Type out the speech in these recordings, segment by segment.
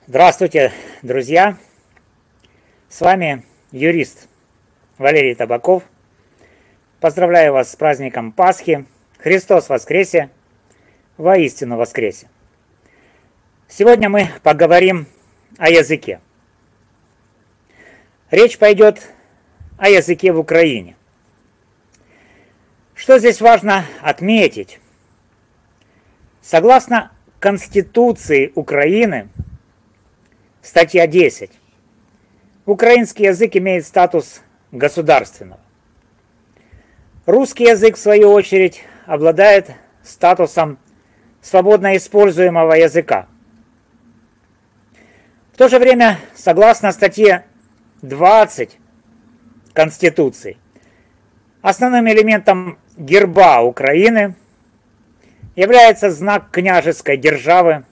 Здравствуйте, друзья! С вами юрист Валерий Табаков. Поздравляю вас с праздником Пасхи. Христос воскресе! Воистину воскресе! Сегодня мы поговорим о языке. Речь пойдет о языке в Украине. Что здесь важно отметить? Согласно Конституции Украины, статья 10. Украинский язык имеет статус государственного. Русский язык, в свою очередь, обладает статусом свободно используемого языка. В то же время, согласно статье 20 Конституции, основным элементом герба Украины является знак княжеской державы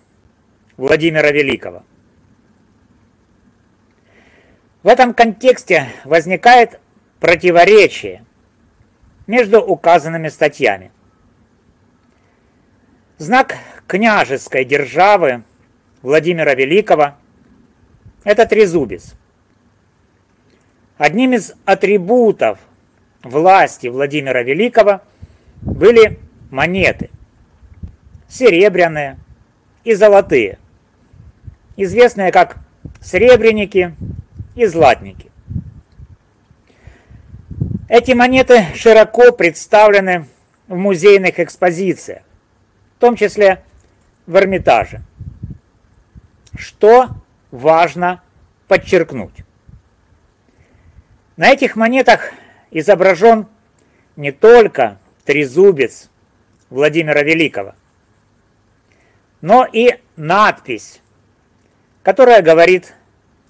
Владимира Великого. В этом контексте возникает противоречие между указанными статьями. Знак княжеской державы Владимира Великого – это трезубец. Одним из атрибутов власти Владимира Великого были монеты – серебряные и золотые, известные как сребреники и златники. Эти монеты широко представлены в музейных экспозициях, в том числе в Эрмитаже. Что важно подчеркнуть? На этих монетах изображен не только трезубец Владимира Великого, но и надпись, которая говорит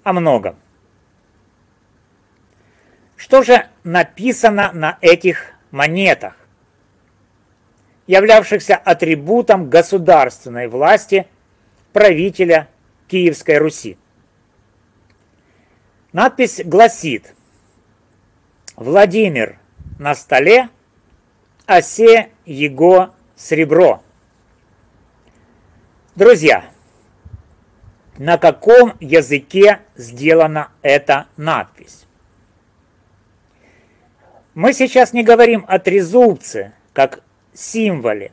о многом. Что же написано на этих монетах, являвшихся атрибутом государственной власти правителя Киевской Руси? Надпись гласит: «Владимир на столе, а се его сребро». Друзья, на каком языке сделана эта надпись? Мы сейчас не говорим о трезубце как символе,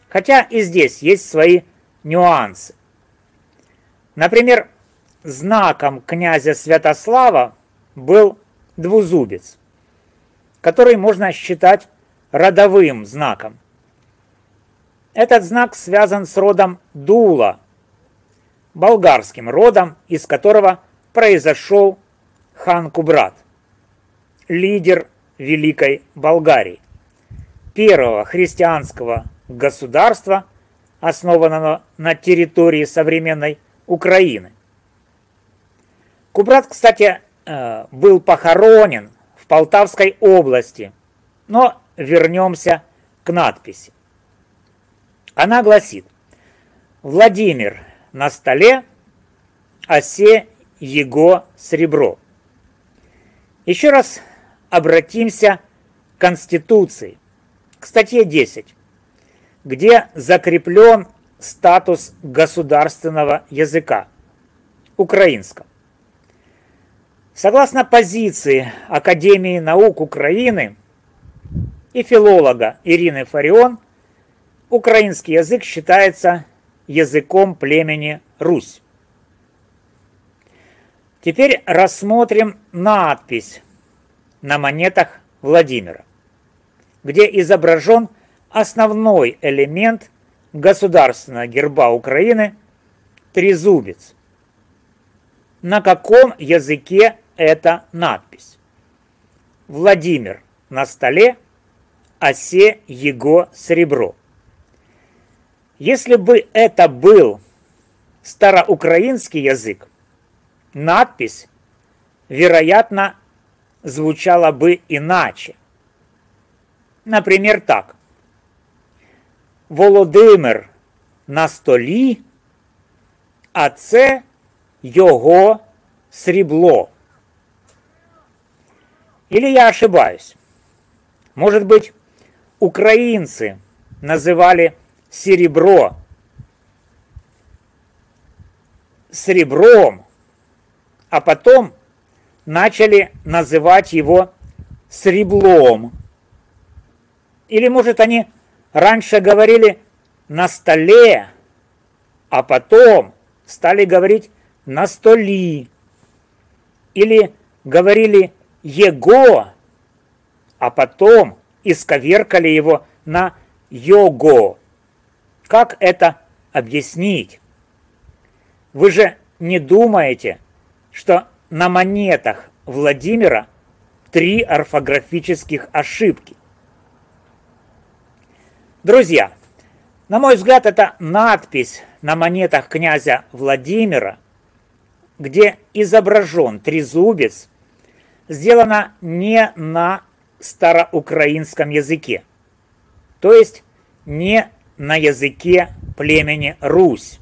хотя и здесь есть свои нюансы. Например, знаком князя Святослава был двузубец, который можно считать родовым знаком. Этот знак связан с родом Дула, болгарским родом, из которого произошел хан Кубрат, лидер Великой Болгарии, первого христианского государства, основанного на территории современной Украины. Кубрат, кстати, был похоронен в Полтавской области, но вернемся к надписи. Она гласит: «Владимир на столе, а се его сребро». Еще раз обратимся к Конституции, к статье 10, где закреплен статус государственного языка украинского. Согласно позиции Академии наук Украины и филолога Ирины Фарион, украинский язык считается языком племени Русь. Теперь рассмотрим надпись на монетах Владимира, где изображен основной элемент государственного герба Украины – трезубец. На каком языке эта надпись? «Владимир на столе, а се его сребро». Если бы это был староукраинский язык, надпись, вероятно, звучала бы иначе. Например, так: «Володимир на столі, а це його срібло». Или я ошибаюсь? Может быть, украинцы называли серебро сребром, а потом начали называть его среблом. Или, может, они раньше говорили на столе, а потом стали говорить на столи. Или говорили его, а потом исковеркали его на його. Как это объяснить? Вы же не думаете, что на монетах Владимира 3 орфографических ошибки? Друзья, на мой взгляд, это надпись на монетах князя Владимира, где изображен трезубец, сделана не на староукраинском языке, то есть не на языке племени Русь.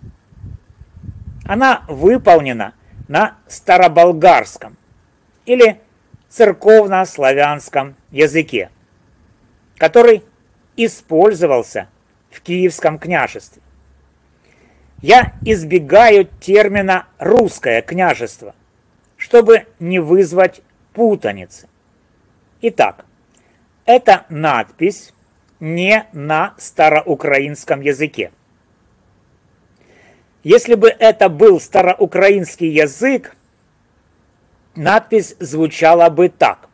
Она выполнена на староболгарском или церковно-славянском языке, который использовался в Киевском княжестве. Я избегаю термина «русское княжество», чтобы не вызвать путаницы. Итак, эта надпись не на староукраинском языке. Если бы это был староукраинский язык, надпись звучала бы так: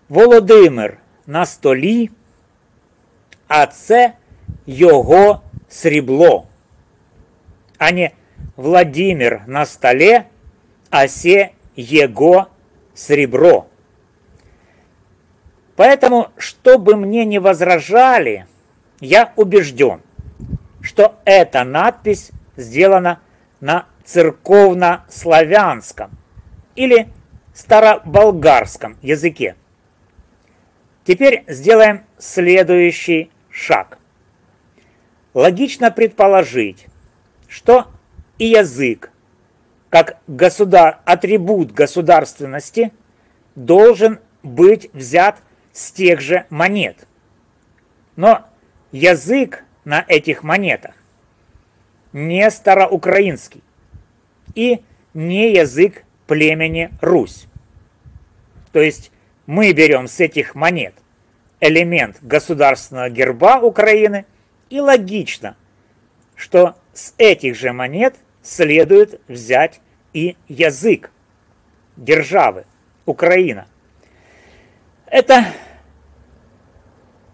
«Володимир на столі, а це його срібло», а не «Владимир на столе, а се его сребро». Поэтому, что бы мне ни возражали, я убежден, что эта надпись сделана на церковно-славянском или староболгарском языке. Теперь сделаем следующий шаг. Логично предположить, что и язык, как атрибут государственности, должен быть взят с тех же монет. Но язык на этих монетах не староукраинский и не язык племени Русь. То есть мы берем с этих монет элемент государственного герба Украины, и логично, что с этих же монет следует взять и язык державы Украина. Это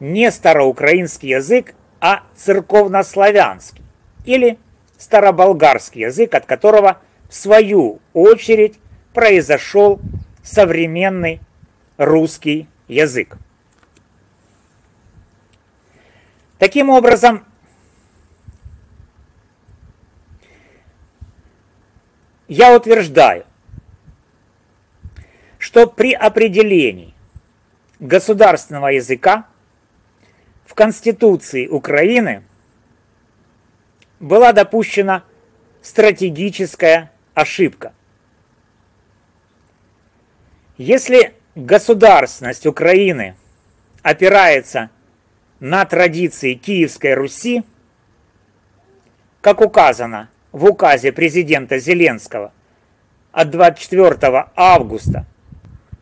не староукраинский язык, а церковнославянский или староболгарский язык, от которого в свою очередь произошел современный русский язык. Таким образом, я утверждаю, что при определении государственного языка в Конституции Украины была допущена стратегическая ошибка. Если государственность Украины опирается на традиции Киевской Руси, как указано в указе президента Зеленского от 24 августа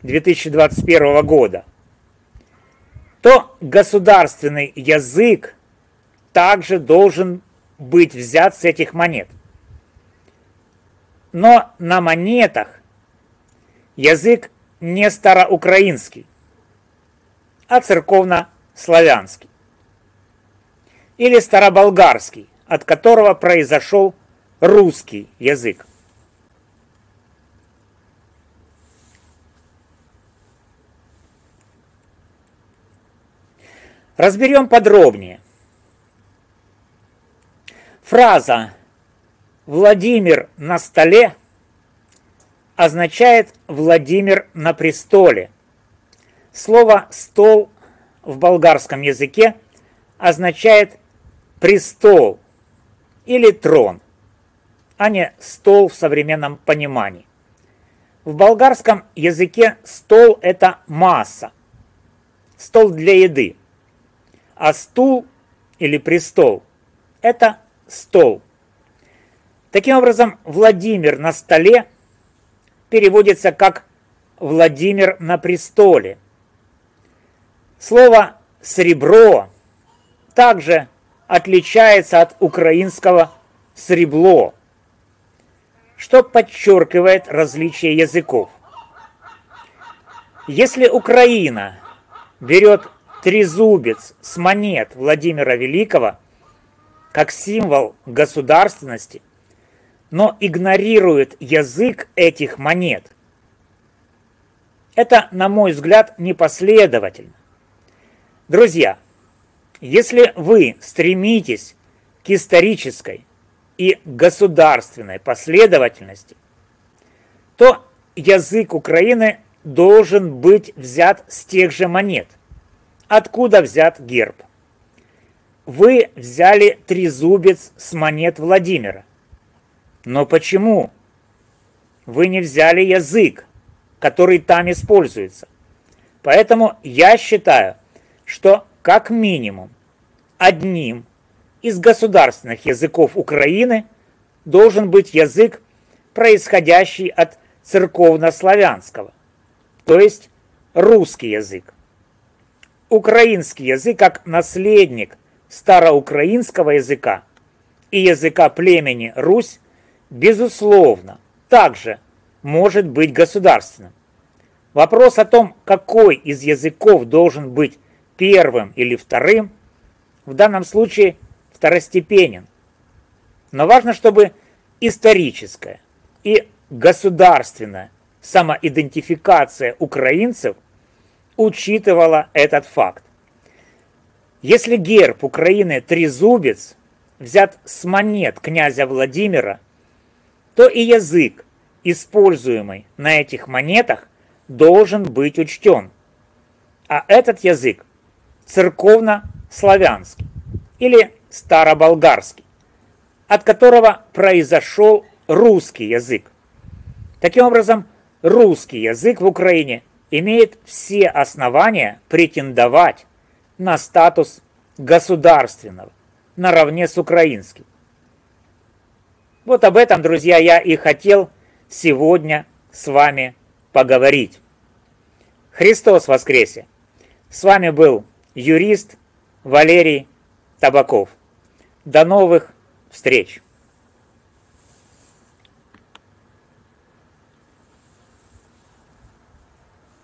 2021 года, то государственный язык также должен быть взят с этих монет. Но на монетах язык не староукраинский, а церковно-славянский или староболгарский, от которого произошел русский язык. Разберем подробнее. Фраза «Владимир на столе» означает «Владимир на престоле». Слово «стол» в болгарском языке означает «престол» или «трон», а не «стол» в современном понимании. В болгарском языке стол – это масса, стол для еды, а стул или престол – это стол. Таким образом, Владимир на столе переводится как Владимир на престоле. Слово «сребро» также отличается от украинского «сребло», что подчеркивает различие языков. Если Украина берет трезубец с монет Владимира Великого как символ государственности, но игнорирует язык этих монет, это, на мой взгляд, непоследовательно. Друзья, если вы стремитесь к исторической и государственной последовательности, то язык Украины должен быть взят с тех же монет. Откуда взят герб? Вы взяли трезубец с монет Владимира. Но почему вы не взяли язык, который там используется? Поэтому я считаю, что как минимум одним из государственных языков Украины должен быть язык, происходящий от церковнославянского, то есть русский язык. Украинский язык как наследник староукраинского языка и языка племени Русь, безусловно, также может быть государственным. Вопрос о том, какой из языков должен быть первым или вторым, в данном случае второстепенен. Но важно, чтобы историческая и государственная самоидентификация украинцев учитывала этот факт. Если герб Украины трезубец взят с монет князя Владимира, то и язык, используемый на этих монетах, должен быть учтен. А этот язык церковно-славянский или староболгарский, от которого произошел русский язык. Таким образом, русский язык в Украине имеет все основания претендовать на статус государственного наравне с украинским. Вот об этом, друзья, я и хотел сегодня с вами поговорить. Христос воскресе! С вами был юрист Валерий Табаков. До новых встреч!